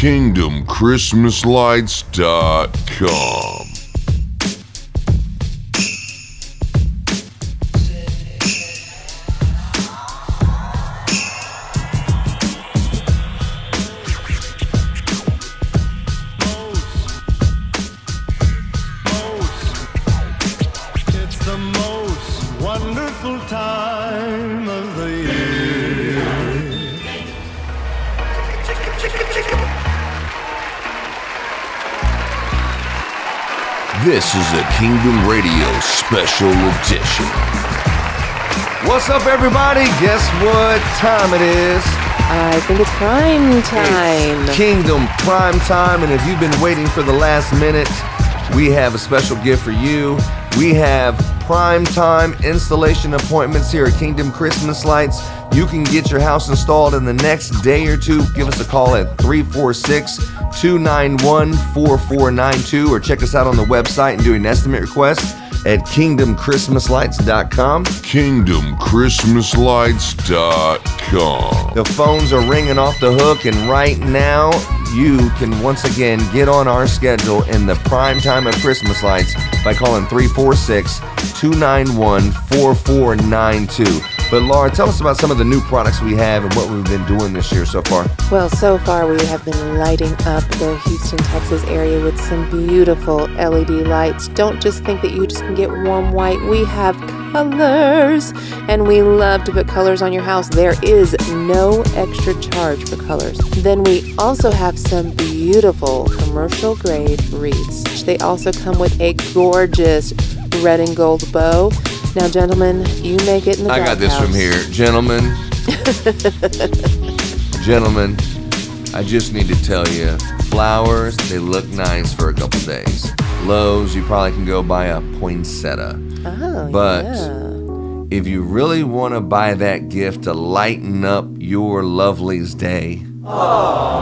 kingdomchristmaslights.com. This is a Kingdom Radio special edition. What's up, everybody? Guess what time it is? I think it's prime time. It's Kingdom prime time, and if you've been waiting for the last minute, we have a special gift for you. We have prime time installation appointments here at Kingdom Christmas Lights. You can get your house installed in the next day or two. Give us a call at 346-291-4492 or check us out on the website and do an estimate request at kingdomchristmaslights.com. kingdomchristmaslights.com. The phones are ringing off the hook, and right now you can once again get on our schedule in the prime time of Christmas lights by calling 346-291-4492. But Laura, tell us about some of the new products we have and what we've been doing this year so far. Well, so far we have been lighting up the Houston, Texas area with some beautiful LED lights. Don't just think that you just can get warm white. We have colors, and we love to put colors on your house. There is no extra charge for colors. Then we also have some beautiful commercial grade wreaths. They also come with a gorgeous red and gold bow. Now, gentlemen, you make it in the I got this house. from here. Gentlemen, I just need to tell you, flowers, they look nice for a couple days. Lowe's, you probably can go buy a poinsettia. Oh, but yeah. if you really want to buy that gift to lighten up your lovely's day,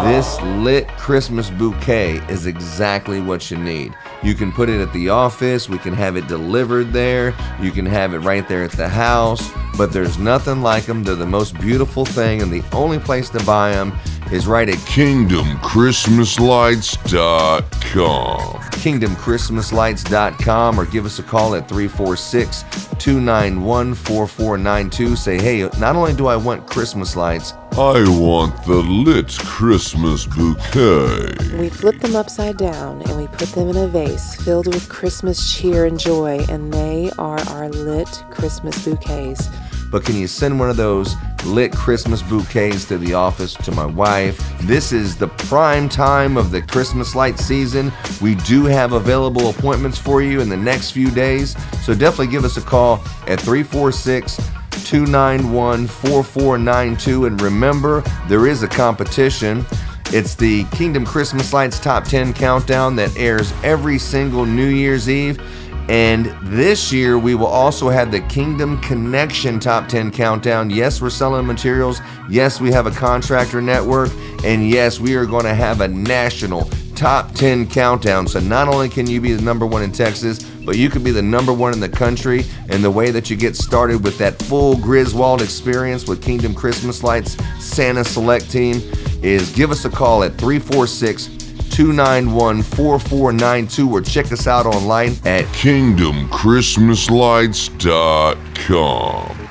this lit Christmas bouquet is exactly what you need. You can put it at the office, we can have it delivered there, you can have it right there at the house, but there's nothing like them. They're the most beautiful thing, and the only place to buy them is right at kingdomchristmaslights.com. kingdomchristmaslights.com, or give us a call at 346-291-4492. Say, hey, not only do I want Christmas lights, I want the lit Christmas bouquet. We flip them upside down and we put them in a vase filled with Christmas cheer and joy, and they are our lit Christmas bouquets. but can you send one of those lit Christmas bouquets to the office, to my wife? This is the prime time of the Christmas light season. We do have available appointments for you in the next few days, so definitely give us a call at 346-291-4492. And remember, there is a competition. It's the Kingdom Christmas Lights Top 10 Countdown that airs every single New Year's Eve. And this year, we will also have the Kingdom Connection Top 10 Countdown. Yes, we're selling materials. Yes, we have a contractor network. And yes, we are going to have a national Top 10 Countdown. So not only can you be the number one in Texas, but you could be the number one in the country. And the way that you get started with that full Griswold experience with Kingdom Christmas Lights Santa Select Team is give us a call at 346-291-4492 or check us out online at kingdomchristmaslights.com.